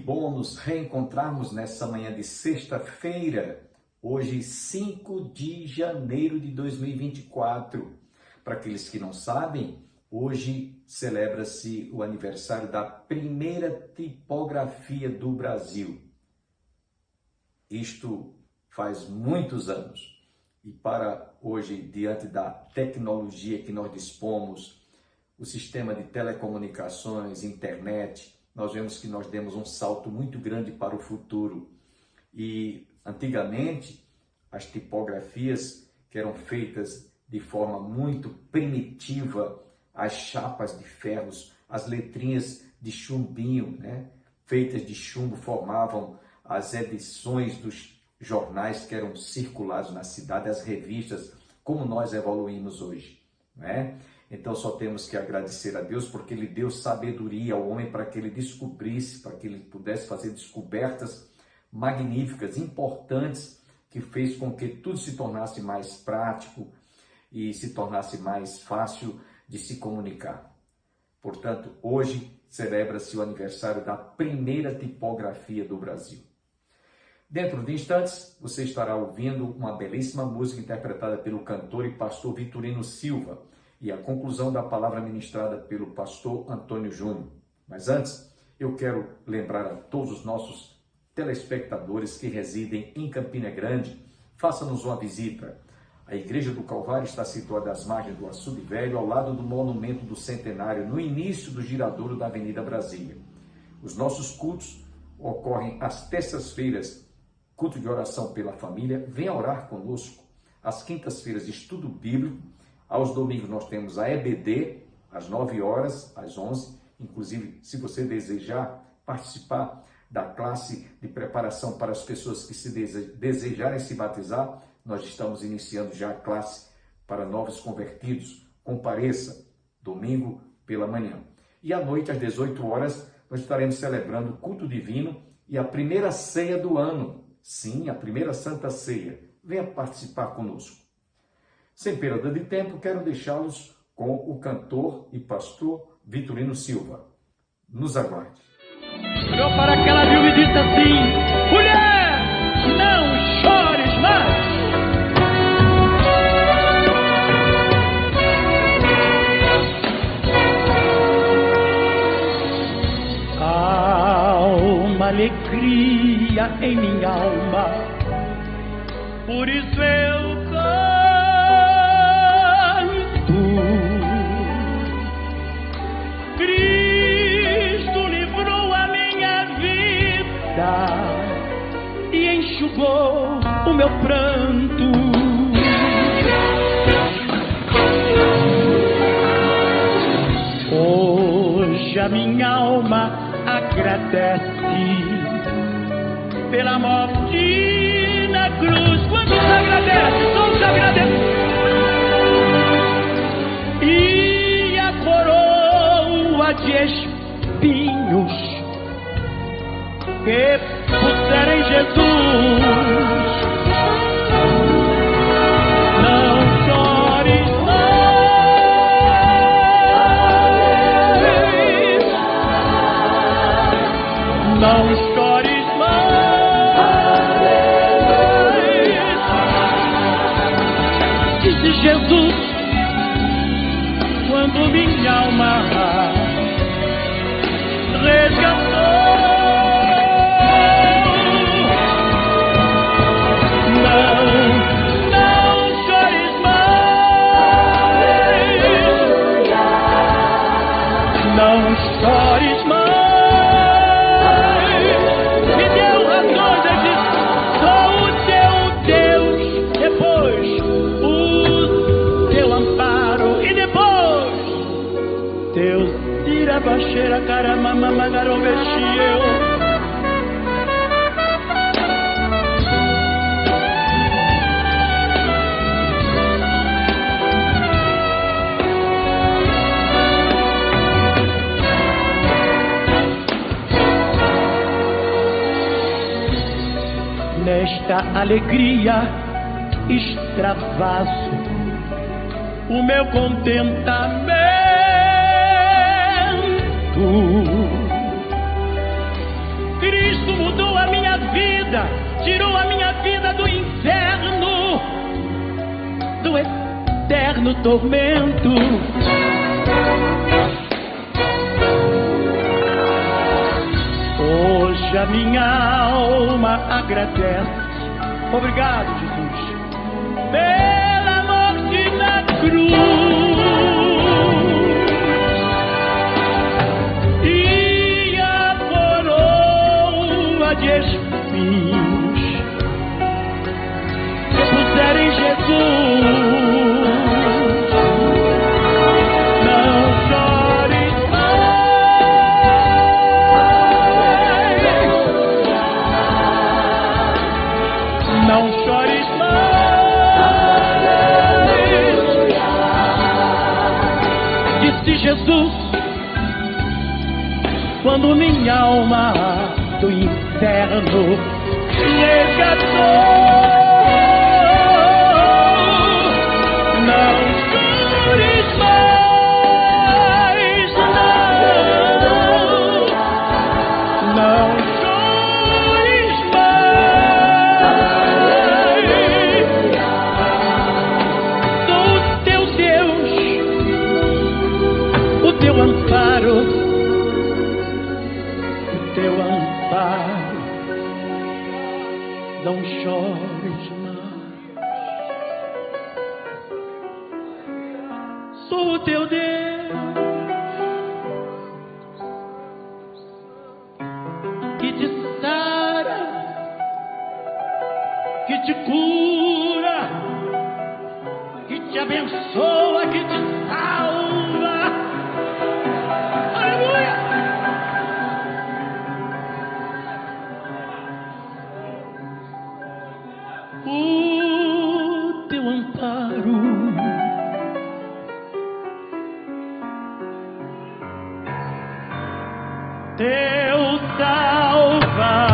bom nos reencontrarmos nessa manhã de sexta-feira, hoje 5 de janeiro de 2024. Para aqueles que não sabem, hoje celebra-se o aniversário da primeira tipografia do Brasil. Isto faz muitos anos. E para hoje, diante da tecnologia que nós dispomos, o sistema de telecomunicações, internet, nós vemos que nós demos um salto muito grande para o futuro. E antigamente, as tipografias que eram feitas de forma muito primitiva, as chapas de ferros, as letrinhas de chumbinho, feitas de chumbo, formavam as edições dos jornais que eram circulados na cidade, as revistas, como nós evoluímos hoje, Então só temos que agradecer a Deus porque Ele deu sabedoria ao homem para que ele descobrisse, para que ele pudesse fazer descobertas magníficas, importantes, que fez com que tudo se tornasse mais prático e se tornasse mais fácil de se comunicar. Portanto, hoje celebra-se o aniversário da primeira tipografia do Brasil. Dentro de instantes, você estará ouvindo uma belíssima música interpretada pelo cantor e pastor Vitorino Silva, e a conclusão da palavra ministrada pelo pastor Antônio Júnior. Mas antes, eu quero lembrar a todos os nossos telespectadores que residem em Campina Grande, faça-nos uma visita. A Igreja do Calvário está situada às margens do Açude Velho, ao lado do Monumento do Centenário, no início do giradouro da Avenida Brasília. Os nossos cultos ocorrem às terças-feiras, culto de oração pela família, venha orar conosco. Às quintas-feiras, estudo bíblico. Aos domingos nós temos a EBD, às 9 horas, às 11. Inclusive, se você desejar participar da classe de preparação para as pessoas que se desejarem se batizar, nós estamos iniciando já a classe para novos convertidos. Compareça, domingo pela manhã. E à noite, às 18 horas, nós estaremos celebrando o culto divino e a primeira ceia do ano. Sim, a primeira Santa Ceia. Venha participar conosco. Sem perda de tempo, quero deixá-los com o cantor e pastor Vitorino Silva. Nos aguarde. Olhou para aquela viúva e disse assim: mulher, não chores mais. Há uma alegria em minha alma, por isso eu e enxugou o meu pranto. Hoje a minha alma agradece pela morte na cruz. Quantos agradecem? Todos agradecem. E a coroa de espinhos que puseram em Jesus. Não chores mais, não chores mais, disse Jesus, quando minha alma resgatou. Baixeira, caramba, mamagaram, mexeu. Nesta alegria extravaso o meu contentamento. aleluia, tirou a minha vida do inferno, do eterno tormento. Hoje a minha alma agradece. Obrigado, Jesus, pela morte na cruz e a coroa de espinhos que puseram em Jesus. Não chores mais, disse Jesus, quando minha alma do inferno resgatou. Não chores mais, não chores mais. Sou o teu Deus, o teu amparo, o teu amparo. Não chores mais. Sou o teu Deus, que te sara, que te cura, que te abençoa, que te salva. Aleluia! O teu amparo, teu Salvador.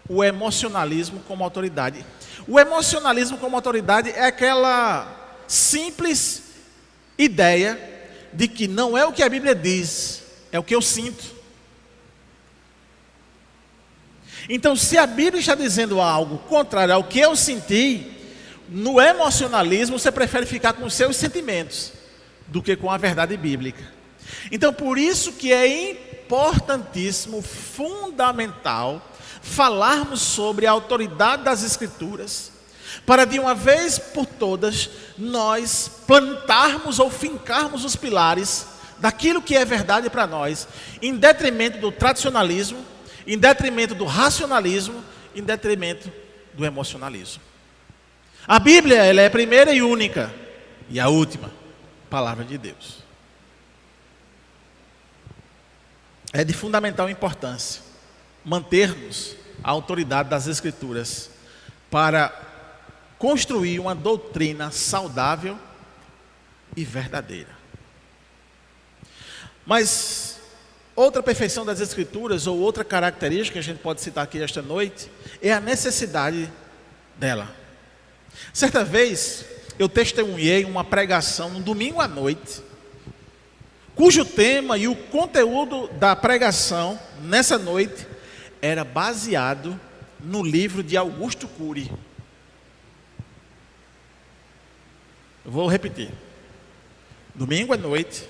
O emocionalismo como autoridade. O emocionalismo como autoridade é aquela simples ideia de que não é o que a Bíblia diz, é o que eu sinto. Então, se a Bíblia está dizendo algo contrário ao que eu senti, no emocionalismo você prefere ficar com os seus sentimentos do que com a verdade bíblica. Então, por isso que é importantíssimo, fundamental, falarmos sobre a autoridade das Escrituras, para de uma vez por todas nós plantarmos ou fincarmos os pilares daquilo que é verdade para nós, em detrimento do tradicionalismo, em detrimento do racionalismo, em detrimento do emocionalismo. A Bíblia, ela é a primeira e única e a última palavra de Deus. É de fundamental importância mantermos a autoridade das Escrituras para construir uma doutrina saudável e verdadeira. Mas outra perfeição das Escrituras, ou outra característica que a gente pode citar aqui esta noite, é a necessidade dela. Certa vez eu testemunhei uma pregação no domingo à noite, cujo tema e o conteúdo da pregação nessa noite era baseado no livro de Augusto Cury. Eu vou repetir. Domingo à noite,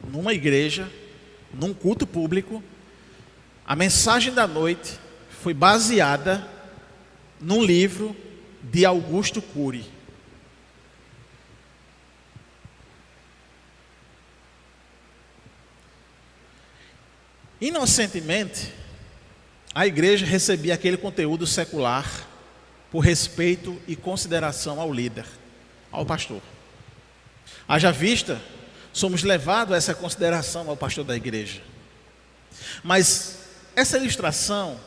numa igreja, num culto público, a mensagem da noite foi baseada num livro de Augusto Cury. Inocentemente, a igreja recebia aquele conteúdo secular por respeito e consideração ao líder, ao pastor. Haja vista, somos levados a essa consideração ao pastor da igreja. Mas essa ilustração,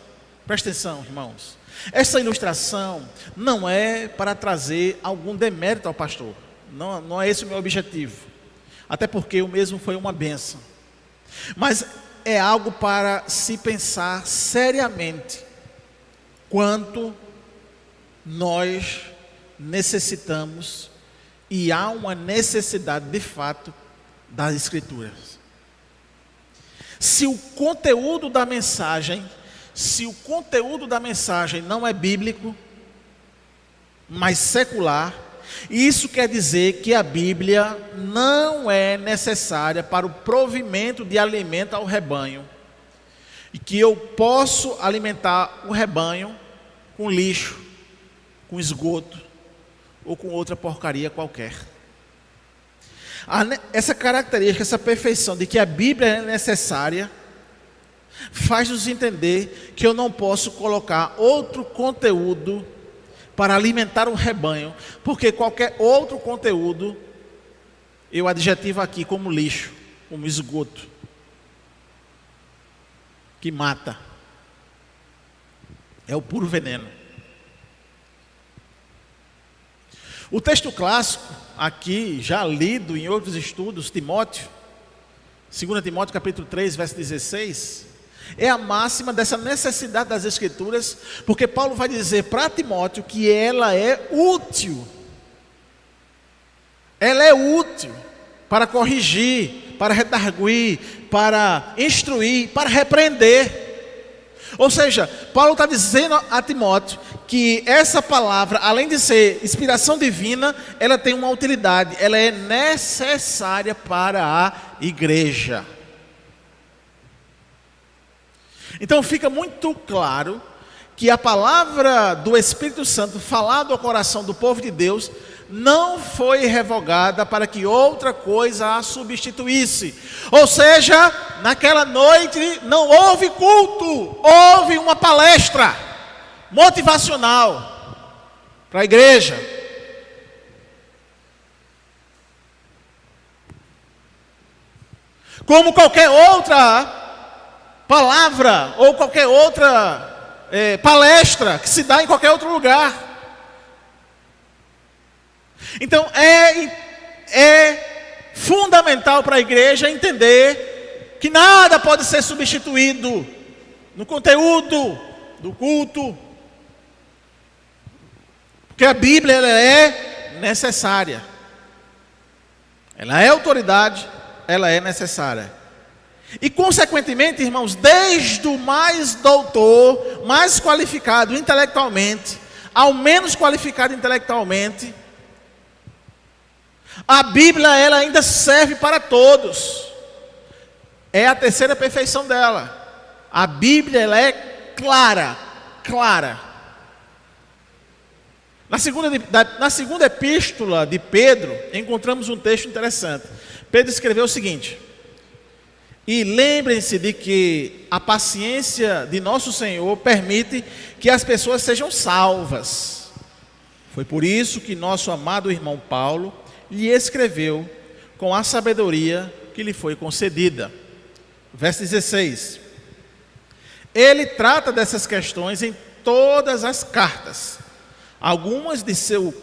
presta atenção, irmãos, essa ilustração não é para trazer algum demérito ao pastor. Não é esse o meu objetivo. até porque o mesmo foi uma bênção. Mas é algo para se pensar seriamente quanto nós necessitamos, e há uma necessidade de fato das Escrituras. Se o conteúdo da mensagem não é bíblico, mas secular, isso quer dizer que a Bíblia não é necessária para o provimento de alimento ao rebanho, e que eu posso alimentar o rebanho com lixo, com esgoto ou com outra porcaria qualquer. Essa característica, essa perfeição de que a Bíblia é necessária, faz-nos entender que eu não posso colocar outro conteúdo para alimentar o rebanho, porque qualquer outro conteúdo eu adjetivo aqui como lixo, como esgoto, que mata. É o puro veneno. O texto clássico, aqui já lido em outros estudos, Timóteo, 2 Timóteo capítulo 3, verso 16, é a máxima dessa necessidade das Escrituras, porque Paulo vai dizer para Timóteo que ela é útil. Ela é útil para corrigir, para redarguir, para instruir, para repreender. Ou seja, Paulo está dizendo a Timóteo que essa palavra, além de ser inspiração divina, ela tem uma utilidade, ela é necessária para a igreja. Então fica muito claro que a palavra do Espírito Santo falada ao coração do povo de Deus não foi revogada para que outra coisa a substituísse. Ou seja, naquela noite não houve culto, houve uma palestra motivacional para a igreja. Como qualquer outra palavra ou qualquer outra palestra que se dá em qualquer outro lugar. Então é fundamental para a igreja entender que nada pode ser substituído no conteúdo do culto, porque a Bíblia ela é necessária, ela é autoridade, ela é necessária. E consequentemente, irmãos, desde o mais doutor, mais qualificado intelectualmente, ao menos qualificado intelectualmente, a Bíblia ela ainda serve para todos. É a terceira perfeição dela. A Bíblia ela é clara. Na segunda epístola de Pedro, encontramos um texto interessante. Pedro escreveu o seguinte: e lembrem-se de que a paciência de nosso Senhor permite que as pessoas sejam salvas. Foi por isso que nosso amado irmão Paulo lhe escreveu com a sabedoria que lhe foi concedida. Verso 16. Ele trata dessas questões em todas as cartas. Algumas de seus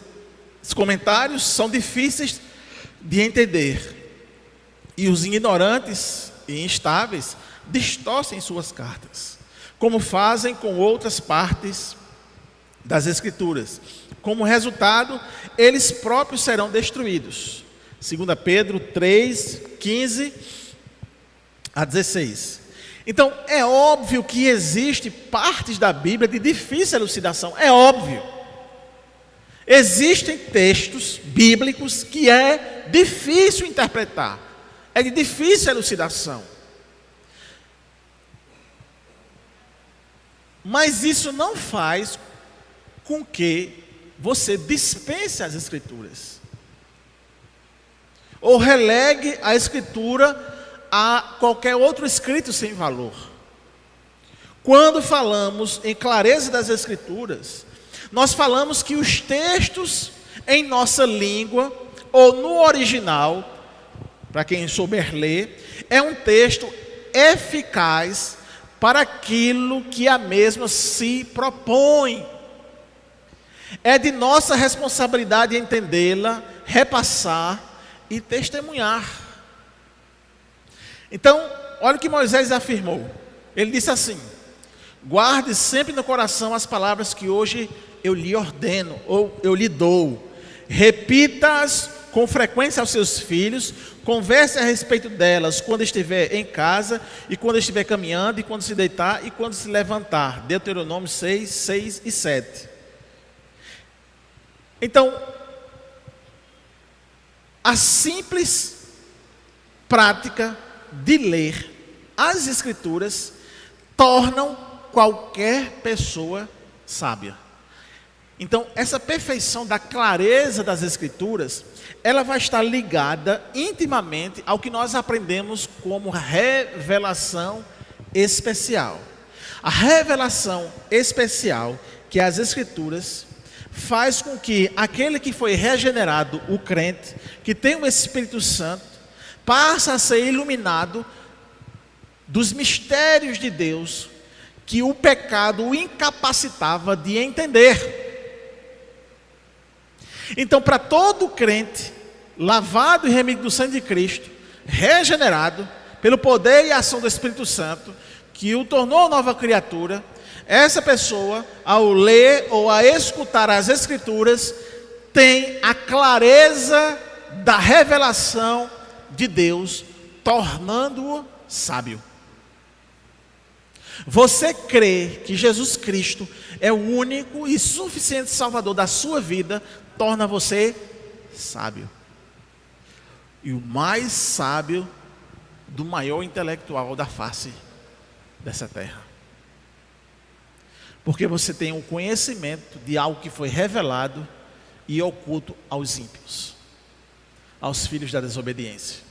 comentários são difíceis de entender, e os ignorantes e instáveis distorcem suas cartas, como fazem com outras partes das Escrituras. Como resultado, eles próprios serão destruídos. 2 Pedro 3, 15 a 16. Então, é óbvio que existe partes da Bíblia de difícil elucidação. É óbvio. Existem textos bíblicos que é difícil interpretar. É de difícil elucidação. Mas isso não faz com que você dispense as Escrituras, ou relegue a Escritura a qualquer outro escrito sem valor. Quando falamos em clareza das Escrituras, nós falamos que os textos em nossa língua, ou no original, para quem souber ler, é um texto eficaz para aquilo que a mesma se propõe. É de nossa responsabilidade entendê-la, repassar e testemunhar. Então, olha o que Moisés afirmou. Ele disse assim: guarde sempre no coração as palavras que hoje eu lhe ordeno, ou eu lhe dou. Repita-as com frequência aos seus filhos, converse a respeito delas quando estiver em casa, e quando estiver caminhando, e quando se deitar, e quando se levantar. Deuteronômio 6, 6 e 7. Então, a simples prática de ler as Escrituras tornam qualquer pessoa sábia. Então, essa perfeição da clareza das Escrituras, ela vai estar ligada intimamente ao que nós aprendemos como revelação especial. A revelação especial que as Escrituras faz com que aquele que foi regenerado, o crente, que tem o Espírito Santo, passe a ser iluminado dos mistérios de Deus que o pecado o incapacitava de entender. Então, para todo crente, lavado e remido do sangue de Cristo, regenerado pelo poder e ação do Espírito Santo, que o tornou nova criatura, essa pessoa, ao ler ou a escutar as Escrituras, tem a clareza da revelação de Deus, tornando-o sábio. Você crê que Jesus Cristo é o único e suficiente Salvador da sua vida, torna você sábio. E o mais sábio do maior intelectual da face dessa terra. Porque você tem um conhecimento de algo que foi revelado e oculto aos ímpios, aos filhos da desobediência.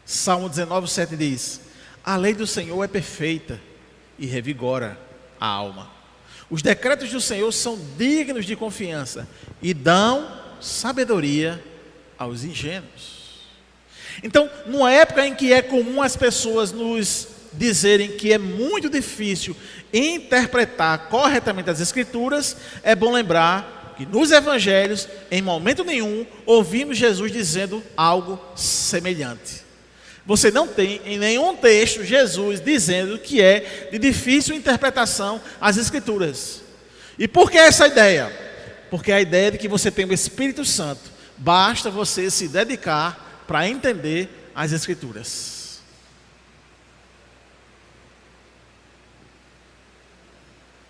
Salmo 19, 7 diz: a lei do Senhor é perfeita e revigora a alma. Os decretos do Senhor são dignos de confiança e dão sabedoria aos ingênuos. Então, numa época em que é comum as pessoas nos dizerem que é muito difícil interpretar corretamente as Escrituras, é bom lembrar que nos Evangelhos, em momento nenhum, ouvimos Jesus dizendo algo semelhante. Você não tem em nenhum texto Jesus dizendo que é de difícil interpretação as Escrituras. E por que essa ideia? Porque a ideia de que você tem o Espírito Santo, basta você se dedicar para entender as Escrituras.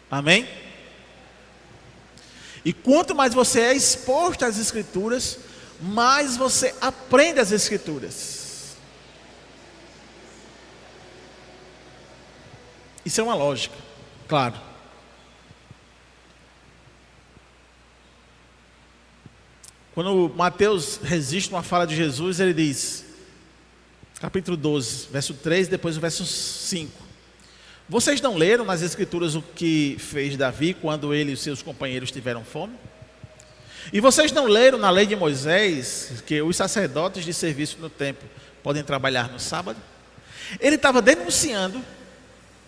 Amém? E quanto mais você é exposto às Escrituras, mais você aprende as Escrituras. Isso é uma lógica, claro. Quando Mateus registra uma fala de Jesus, ele diz, capítulo 12, verso 3, depois o verso 5. Vocês não leram nas Escrituras o que fez Davi quando ele e os seus companheiros tiveram fome? E vocês não leram na lei de Moisés que os sacerdotes de serviço no templo podem trabalhar no sábado? Ele estava denunciando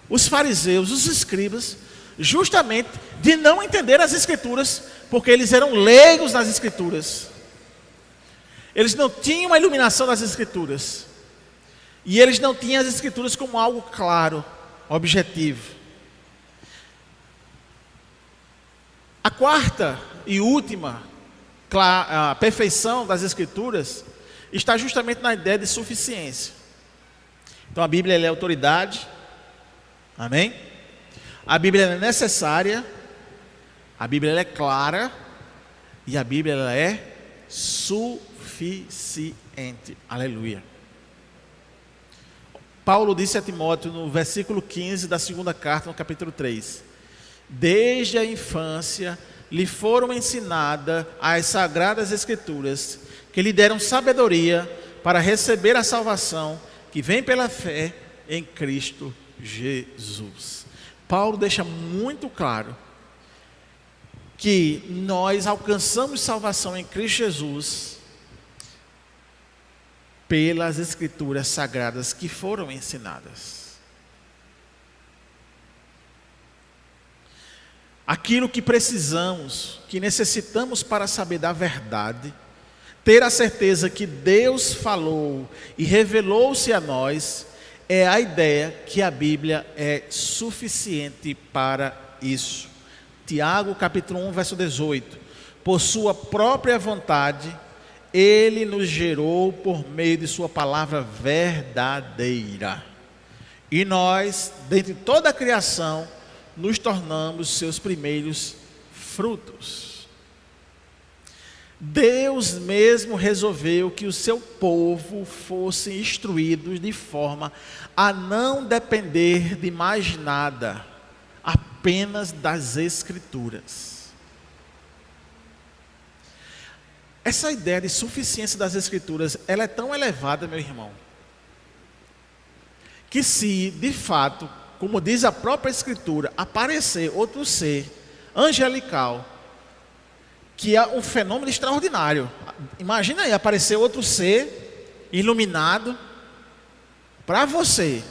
os fariseus, os escribas, justamente de não entender as Escrituras, porque eles eram leigos nas Escrituras. Eles não tinham a iluminação das Escrituras. E eles não tinham as Escrituras como algo claro, objetivo. A quarta e última a perfeição das Escrituras está justamente na ideia de suficiência. Então a Bíblia é autoridade. Amém? A Bíblia é necessária, a Bíblia é clara e a Bíblia é suficiente. Aleluia. Paulo disse a Timóteo no versículo 15 da segunda carta, no capítulo 3: desde a infância lhe foram ensinadas as sagradas Escrituras, que lhe deram sabedoria para receber a salvação que vem pela fé em Cristo Jesus. Paulo deixa muito claro que nós alcançamos salvação em Cristo Jesus pelas Escrituras sagradas que foram ensinadas. Aquilo que precisamos, que necessitamos para saber da verdade, ter a certeza que Deus falou e revelou-se a nós, é a ideia que a Bíblia é suficiente para isso. Tiago capítulo 1, verso 18. Por sua própria vontade, Ele nos gerou por meio de sua palavra verdadeira. E nós, dentre toda a criação, nos tornamos seus primeiros frutos. Deus mesmo resolveu que o seu povo fosse instruído de forma a não depender de mais nada, apenas das Escrituras. Essa ideia de suficiência das Escrituras, ela é tão elevada, meu irmão, que se, de fato, como diz a própria Escritura, aparecer outro ser angelical, que é um fenômeno extraordinário. Imagina aí, aparecer outro ser iluminado para você.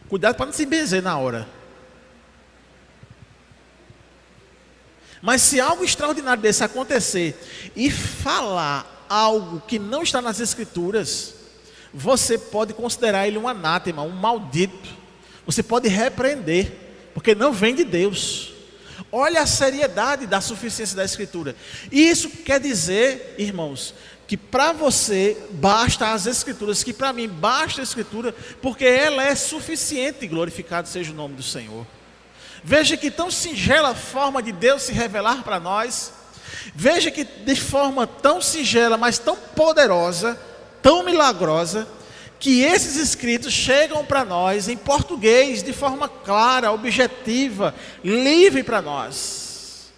Cuidado para não se benzer na hora. Mas se algo extraordinário desse acontecer e falar algo que não está nas Escrituras, você pode considerar ele um anátema, um maldito. Você pode repreender, porque não vem de Deus. Olha a seriedade da suficiência da Escritura. E isso quer dizer, irmãos, que para você basta as Escrituras, que para mim basta a Escritura, porque ela é suficiente, glorificado seja o nome do Senhor. Veja que tão singela forma de Deus se revelar para nós. Veja que de forma tão singela, mas tão poderosa, tão milagrosa, que esses escritos chegam para nós em português, de forma clara, objetiva, livre para nós.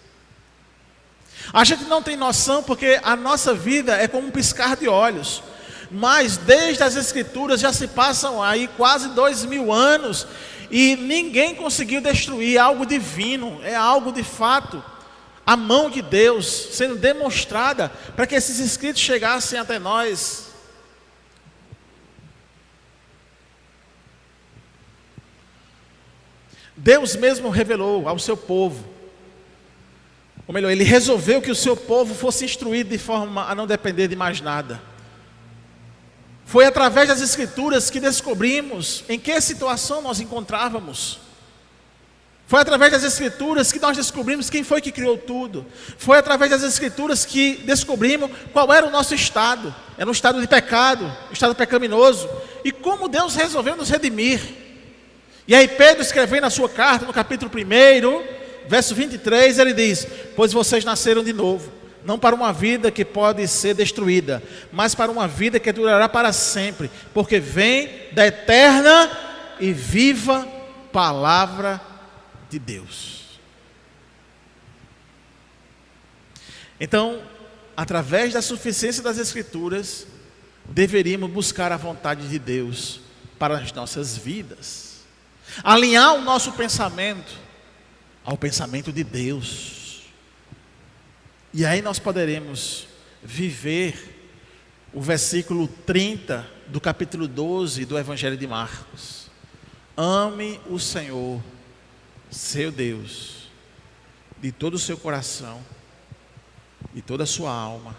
A gente não tem noção porque a nossa vida é como um piscar de olhos. Mas desde as Escrituras já se passam aí quase 2000 anos e ninguém conseguiu destruir algo divino, é algo de fato, a mão de Deus sendo demonstrada para que esses escritos chegassem até nós. Deus mesmo revelou ao seu povo, ou melhor, Ele resolveu que o seu povo fosse instruído de forma a não depender de mais nada. Foi através das Escrituras que descobrimos em que situação nós encontrávamos. Foi através das Escrituras que nós descobrimos quem foi que criou tudo. Foi através das Escrituras que descobrimos qual era o nosso estado. Era um estado de pecado, um estado pecaminoso. E como Deus resolveu nos redimir. E aí Pedro, escrevendo na sua carta, no capítulo 1, verso 23, ele diz: pois vocês nasceram de novo, não para uma vida que pode ser destruída, mas para uma vida que durará para sempre, porque vem da eterna e viva palavra de Deus. Então, através da suficiência das Escrituras, deveríamos buscar a vontade de Deus para as nossas vidas, alinhar o nosso pensamento ao pensamento de Deus. E aí nós poderemos viver o versículo 30 do capítulo 12 do Evangelho de Marcos. Ame o Senhor, seu Deus, de todo o seu coração, de toda a sua alma,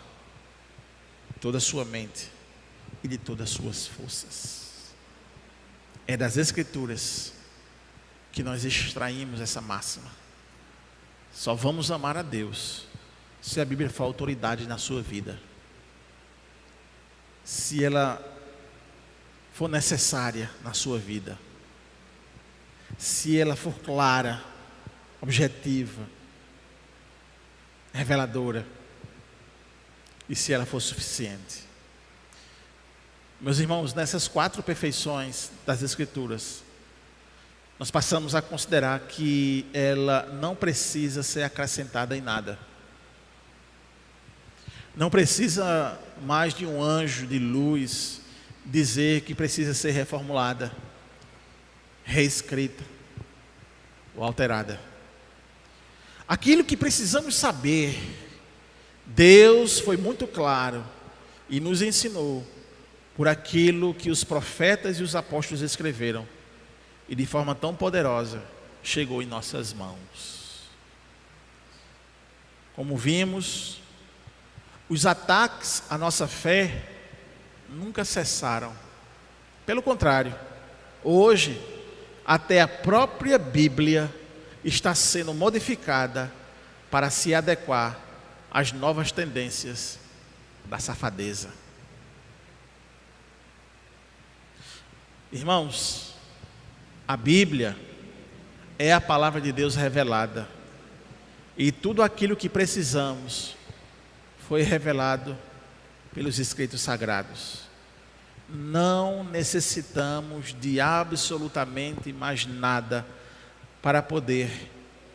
de toda a sua mente e de todas as suas forças. É das Escrituras que nós extraímos essa máxima. Só vamos amar a Deus se a Bíblia for autoridade na sua vida, se ela for necessária na sua vida, se ela for clara, objetiva, reveladora, e se ela for suficiente. Meus irmãos, nessas 4 perfeições das Escrituras, nós passamos a considerar que ela não precisa ser acrescentada em nada. Não precisa mais de um anjo de luz dizer que precisa ser reformulada, reescrita ou alterada. Aquilo que precisamos saber, Deus foi muito claro e nos ensinou por aquilo que os profetas e os apóstolos escreveram, e de forma tão poderosa chegou em nossas mãos. Como vimos, Os ataques à nossa fé nunca cessaram. Pelo contrário, hoje, até a própria Bíblia está sendo modificada para se adequar às novas tendências da safadeza. Irmãos, a Bíblia é a palavra de Deus revelada. E tudo aquilo que precisamos foi revelado pelos escritos sagrados. Não necessitamos de absolutamente mais nada para poder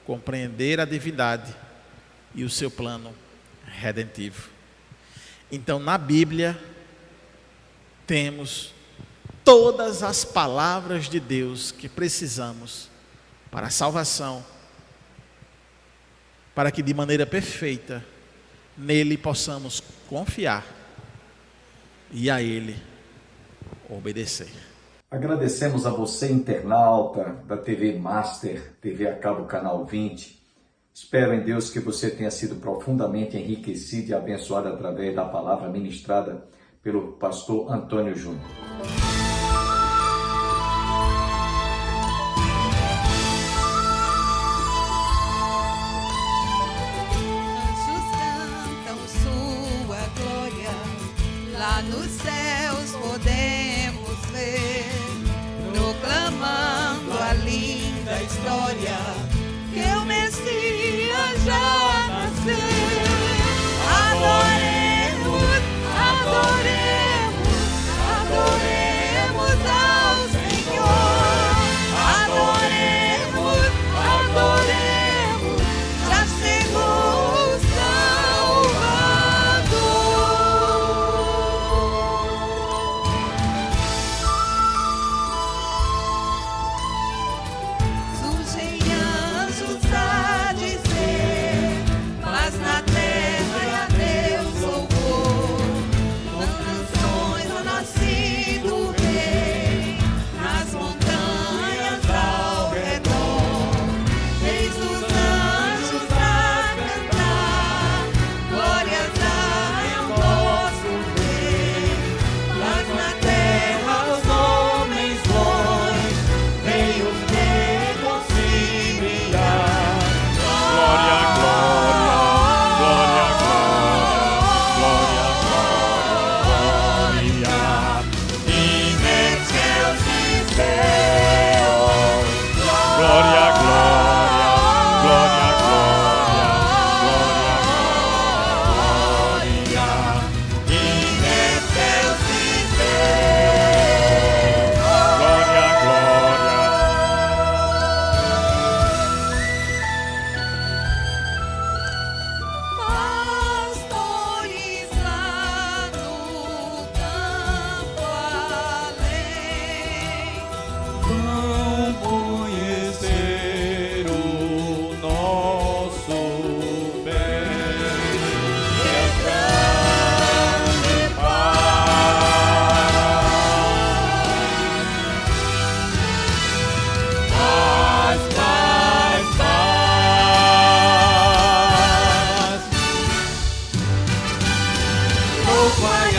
compreender a divindade e o seu plano redentivo. Então, na Bíblia, temos todas as palavras de Deus que precisamos para a salvação, para que de maneira perfeita nele possamos confiar e a ele obedecer. Agradecemos a você, internauta da TV Master, TV a cabo Canal 20. Espero em Deus que você tenha sido profundamente enriquecido e abençoado através da palavra ministrada pelo pastor Antônio Júnior. Lá nos céus podemos ver, proclamando a linda história que o Messias já nasceu. Adoremos, adoremos, adoremos ao Senhor. Adoremos, adoremos, já chegou o Why?